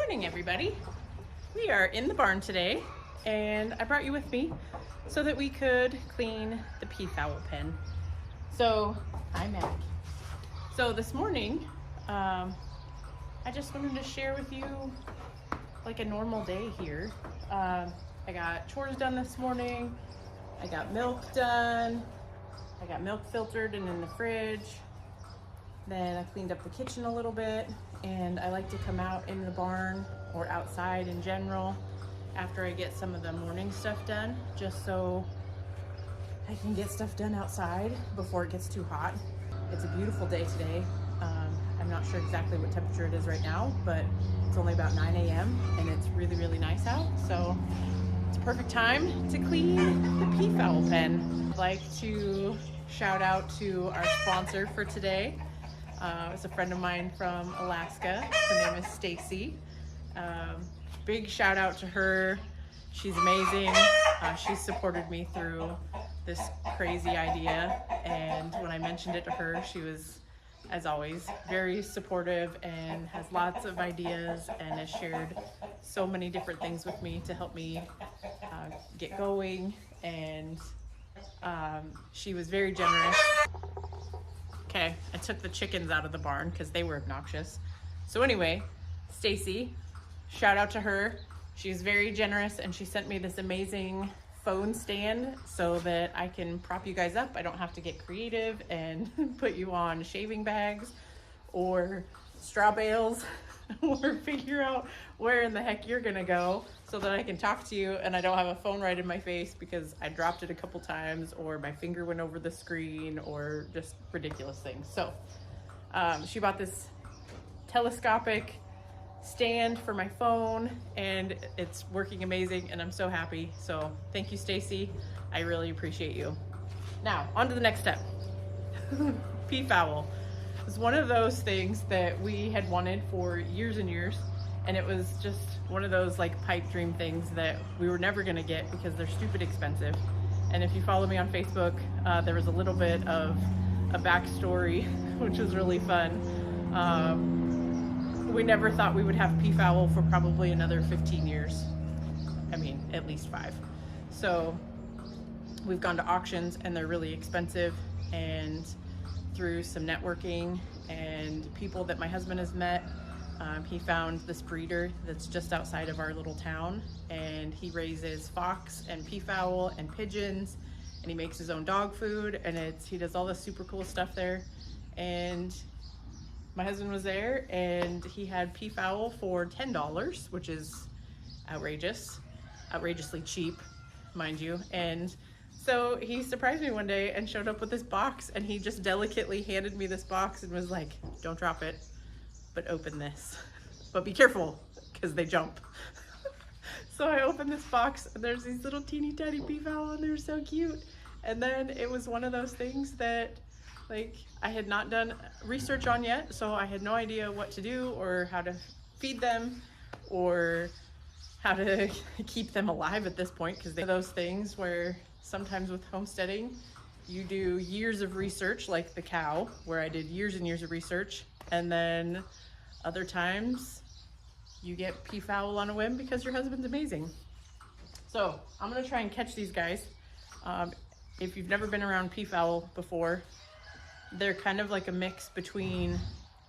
morning, everybody. We are in the barn today, and I brought you with me so that we could clean the peafowl pen. So, hi Mac. So this morning, I just wanted to share with you like a normal day here. I got chores done this morning. I got milk done. I got milk filtered and in the fridge. Then I cleaned up the kitchen a little bit, and I like to come out in the barn or outside in general after I get some of the morning stuff done, just so I can get stuff done outside before it gets too hot. It's a beautiful day today. I'm not sure exactly what temperature it is right now, but it's only about 9 a.m. and it's really, really nice out. So it's a perfect time to clean the peafowl pen. I'd like to shout out to our sponsor for today. It's a friend of mine from Alaska. Her name is Stacy. Big shout out to her. She's amazing. She's supported me through this crazy idea, and when I mentioned it to her, she was, as always, very supportive and has lots of ideas and has shared so many different things with me to help me get going, and she was very generous. Okay, I took the chickens out of the barn because they were obnoxious. So anyway, Stacy, shout out to her. She was very generous, and she sent me this amazing phone stand so that I can prop you guys up. I don't have to get creative and put you on shaving bags or straw bales or figure out where in the heck you're gonna go so that I can talk to you and I don't have a phone right in my face because I dropped it a couple times or my finger went over the screen or just ridiculous things. So she bought this telescopic stand for my phone and it's working amazing and I'm so happy. So thank you, Stacy. I really appreciate you. Now on to the next step. Peafowl is one of those things that we had wanted for years and years, and it was just one of those like pipe dream things that we were never going to get because they're stupid expensive. And if you follow me on Facebook, there was a little bit of a backstory which was really fun. We never thought we would have peafowl for probably another 15 years. I mean, at least 5. So we've gone to auctions and they're really expensive, and through some networking and people that my husband has met, he found this breeder that's just outside of our little town, and he raises fox and peafowl and pigeons, and he makes his own dog food, and he does all this super cool stuff there. And my husband was there and he had peafowl for $10, which is outrageously cheap, mind you. And so he surprised me one day and showed up with this box, and he just delicately handed me this box and was like, don't drop it, but open this. But be careful, because they jump. So I opened this box and there's these little teeny tiny peafowl and they're so cute. And then it was one of those things that like I had not done research on yet, so I had no idea what to do or how to feed them or how to keep them alive at this point, because they're those things where sometimes with homesteading you do years of research, like the cow where I did years and years of research, and then other times you get peafowl on a whim because your husband's amazing. So I'm gonna try and catch these guys. If you've never been around peafowl before, they're kind of like a mix between,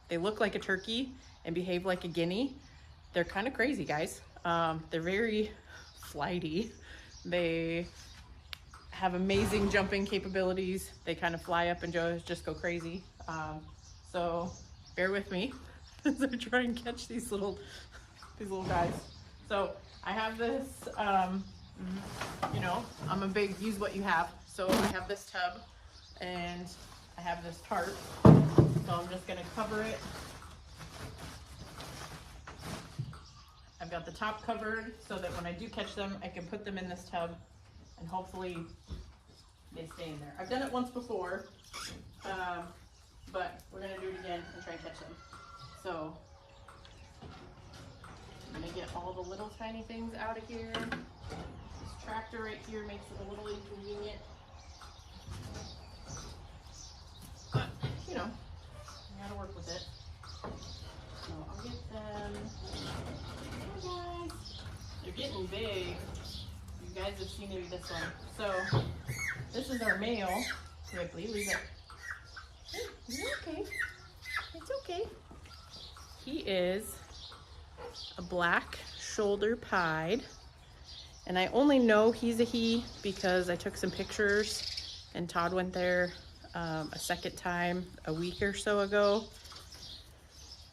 they look like a turkey and behave like a guinea. They're kind of crazy, guys. They're very flighty. They have amazing jumping capabilities. They kind of fly up and just go crazy. So bear with me as I try and catch these little guys. So I have this, you know, I'm a big use what you have. So I have this tub and I have this tarp. So I'm just gonna cover it. I've got the top covered so that when I do catch them, I can put them in this tub and hopefully they stay in there. I've done it once before, but we're gonna do it again and try and catch them. So I'm gonna get all the little tiny things out of here. This tractor right here makes it a little inconvenient. But, you know, you gotta work with it. So I'll get them getting big. You guys have seen maybe this one. So this is our male. Ripley, leave it. Hey, is it okay? It's okay. He is a black shoulder pied. And I only know he's a he because I took some pictures and Todd went there a second time a week or so ago.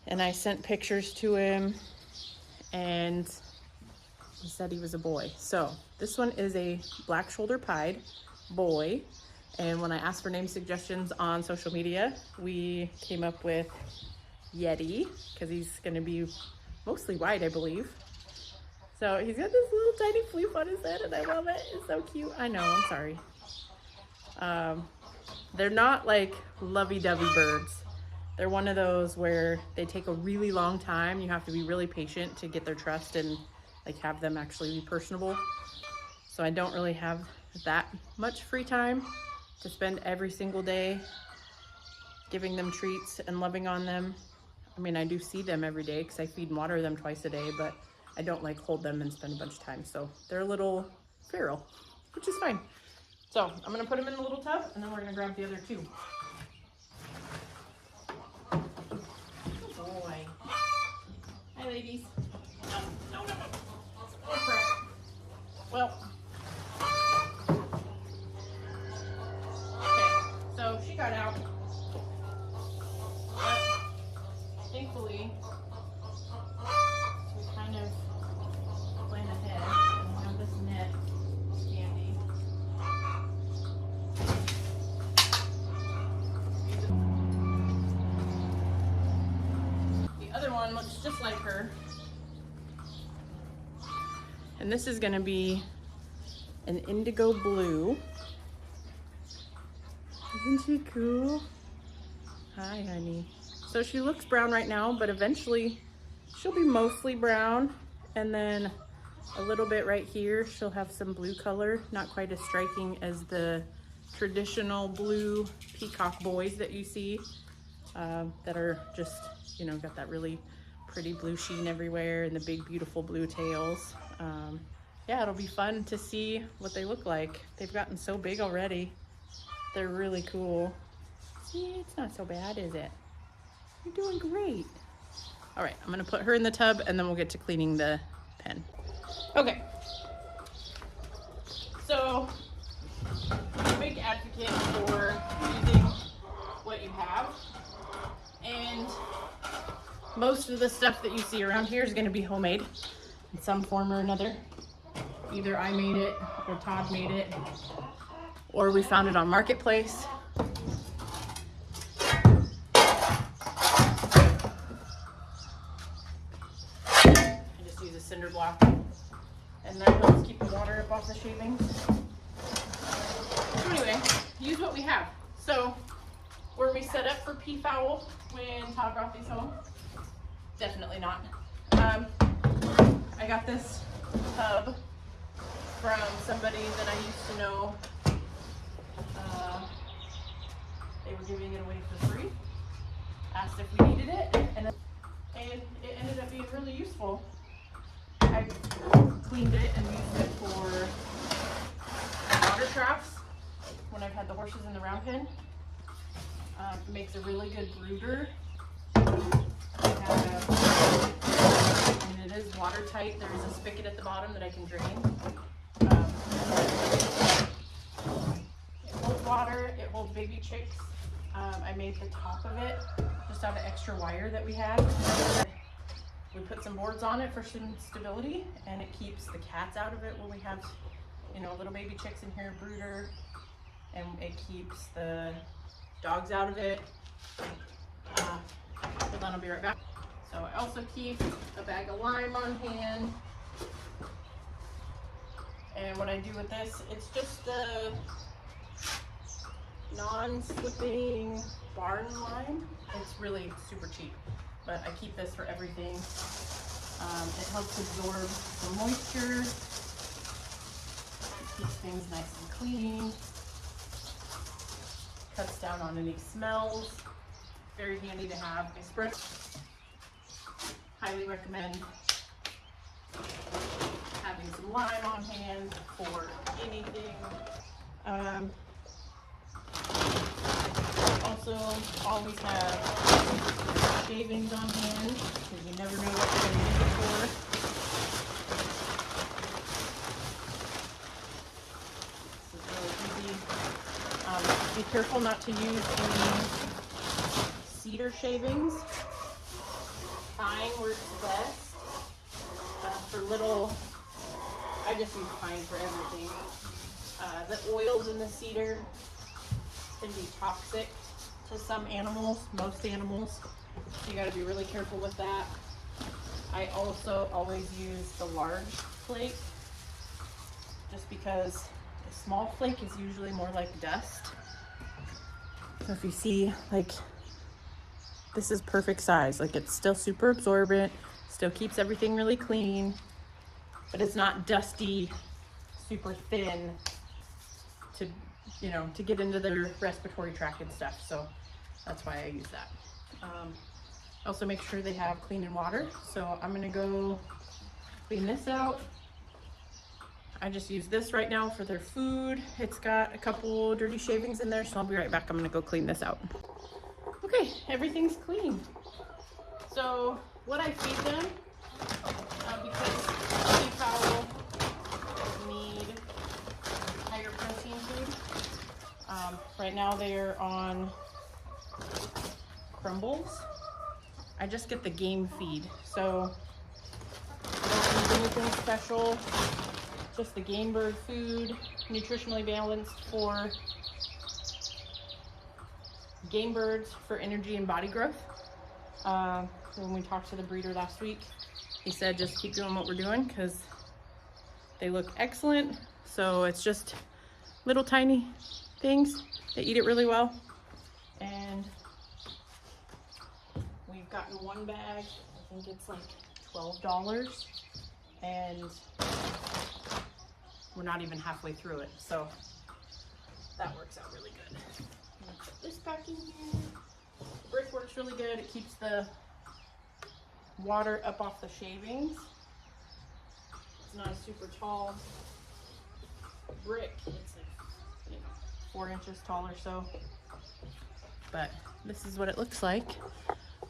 And I sent pictures to him and he said he was a boy. So this one is a black shoulder pied boy. And when I asked for name suggestions on social media, we came up with Yeti because he's gonna be mostly white, I believe. So he's got this little tiny fleep on his head and I love it. It's so cute. I know, I'm sorry. They're not like lovey-dovey birds. They're one of those where they take a really long time. You have to be really patient to get their trust and like have them actually be personable. So I don't really have that much free time to spend every single day giving them treats and loving on them. I mean, I do see them every day because I feed and water them twice a day, but I don't like hold them and spend a bunch of time. So they're a little feral, which is fine. So I'm gonna put them in the little tub and then we're gonna grab the other two. Good boy. Hi, ladies. No. Oh, crap. Well. Okay, so she got out. But thankfully, we kind of plan ahead and we have this net handy. The other one looks just like her. And this is gonna be an indigo blue. Isn't she cool? Hi, honey. So she looks brown right now, but eventually she'll be mostly brown. And then a little bit right here, she'll have some blue color, not quite as striking as the traditional blue peacock boys that you see that are just, you know, got that really pretty blue sheen everywhere and the big, beautiful blue tails. Yeah, it'll be fun to see what they look like. They've gotten so big already. They're really cool. See, it's not so bad, is it? You're doing great. All right, I'm gonna put her in the tub and then we'll get to cleaning the pen. Okay. So, I'm a big advocate for using what you have. And most of the stuff that you see around here is gonna be homemade in some form or another. Either I made it or Todd made it, or we found it on Marketplace. I just use a cinder block and that helps keep the water up off the shavings. So anyway, use what we have. So were we set up for peafowl when Todd brought these home? Definitely not. I got this tub from somebody that I used to know. They were giving it away for free. Asked if we needed it, and it ended up being really useful. I cleaned it and used it for water traps when I've had the horses in the round pen. It makes a really good brooder. And it is watertight. There is a spigot at the bottom that I can drain. It holds water, it holds baby chicks. I made the top of it just out of extra wire that we had. We put some boards on it for some stability, and it keeps the cats out of it when we have, you know, little baby chicks in here, brooder, and it keeps the dogs out of it. Hold on, I'll be right back. So I also keep a bag of lime on hand. And what I do with this, it's just a non-slipping barn lime. It's really super cheap, but I keep this for everything. It helps absorb the moisture. It keeps things nice and clean. Cuts down on any smells. Very handy to have. I spread. Highly recommend having having some lime on hand for anything. Also, always have shavings on hand because you never know what you're going to use it for. This is really easy. Be careful not to use any cedar shavings. Pine works best. For little, I just use pine for everything. The oils in the cedar can be toxic to some animals, most animals. So you got to be really careful with that. I also always use the large flake just because a small flake is usually more like dust. So if you see, like, this is perfect size. Like, it's still super absorbent, still keeps everything really clean, but it's not dusty, super thin to, you know, to get into their respiratory tract and stuff. So that's why I use that. Also make sure they have clean water. So I'm gonna go clean this out. I just use this right now for their food. It's got a couple dirty shavings in there, so I'll be right back. I'm gonna go clean this out. Okay, everything's clean. So what I feed them, because peafowl need higher protein food. Right now they're on crumbles. I just get the game feed, so I don't use anything special. Just the game bird food, nutritionally balanced for game birds for energy and body growth. When we talked to the breeder last week, he said just keep doing what we're doing because they look excellent. So it's just little tiny things. They eat it really well. And we've gotten one bag, I think it's like $12, and we're not even halfway through it. So that works out really good. I'm gonna put this back in here. Brick works really good. It keeps the water up off the shavings. It's not a super tall brick. It's like, you know, 4 inches tall or so. But this is what it looks like,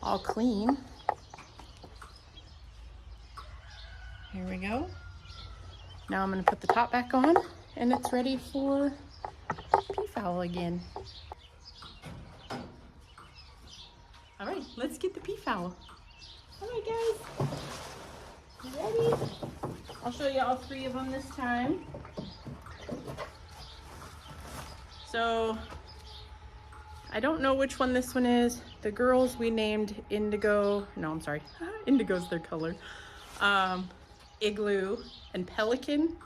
all clean. Here we go. Now I'm gonna put the top back on and it's ready for peafowl again. All right, let's get the peafowl. All right, guys, you ready? I'll show you all 3 of them this time. So, I don't know which one this one is. The girls we named Indigo, no, I'm sorry, Indigo's their color. Igloo and Pelican,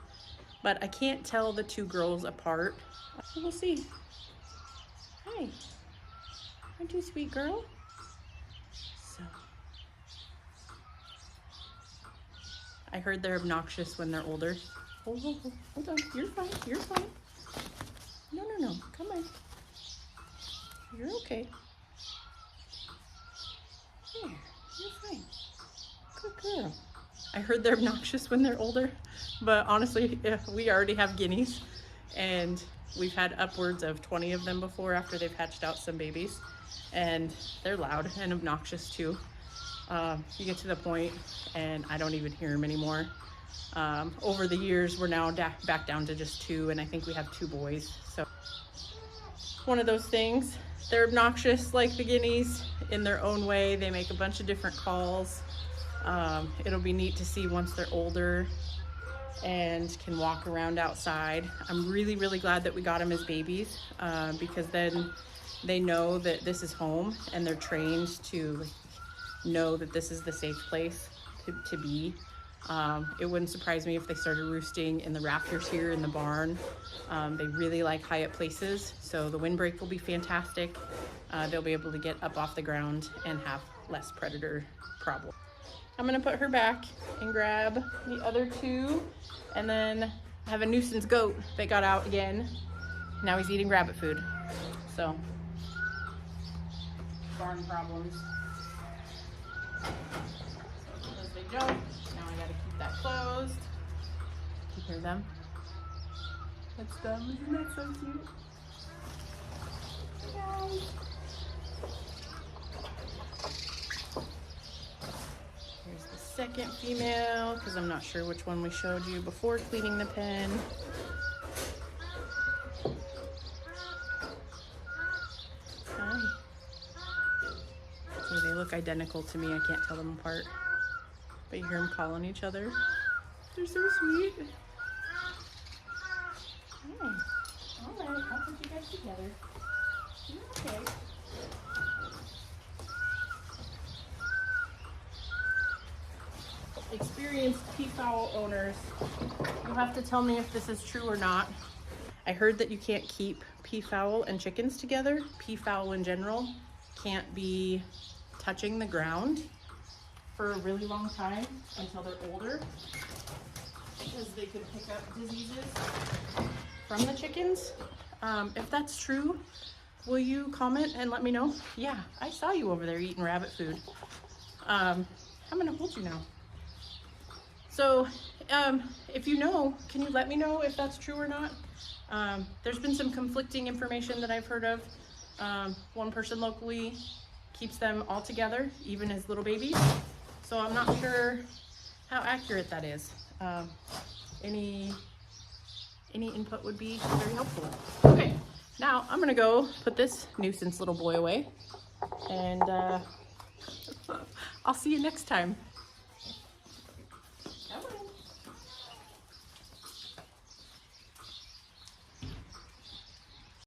but I can't tell the 2 girls apart. We'll see. Hi, aren't you a sweet girl? So, I heard they're obnoxious when they're older. Hold on, you're fine, you're fine. No, come on. You're okay. There, you're fine. Good girl. I heard they're obnoxious when they're older, but honestly, we already have guineas, and we've had upwards of 20 of them before after they've hatched out some babies, and they're loud and obnoxious too. You get to the point, and I don't even hear them anymore. Over the years, we're now back down to just 2, and I think we have 2 boys. So one of those things. They're obnoxious like the guineas in their own way. They make a bunch of different calls. It'll be neat to see once they're older and can walk around outside. I'm really, really glad that we got them as babies, because then they know that this is home and they're trained to know that this is the safe place to be. It wouldn't surprise me if they started roosting in the rafters here in the barn. They really like high up places, so the windbreak will be fantastic. They'll be able to get up off the ground and have less predator problem. I'm gonna put her back and grab the other 2, and then I have a nuisance goat that got out again. Now he's eating rabbit food. So, barn problems. So as they jump, now I gotta keep that closed. Hear them? That's them. Isn't that so cute? Guys. Here's the second female, because I'm not sure which one we showed you before cleaning the pen. Hi. See, they look identical to me. I can't tell them apart. But you hear them calling each other. They're so sweet. Hey. All right, I'll put you guys together. Okay. Experienced peafowl owners, you'll have to tell me if this is true or not. I heard that you can't keep peafowl and chickens together. Peafowl in general can't be touching the ground for a really long time until they're older, because they could pick up diseases from the chickens. If that's true, will you comment and let me know? Yeah, I saw you over there eating rabbit food. I'm gonna hold you now. So if you know, can you let me know if that's true or not? There's been some conflicting information that I've heard of. One person locally keeps them all together, even as little babies. So I'm not sure how accurate that is. Any input would be very helpful. Okay, now I'm gonna go put this nuisance little boy away, and I'll see you next time.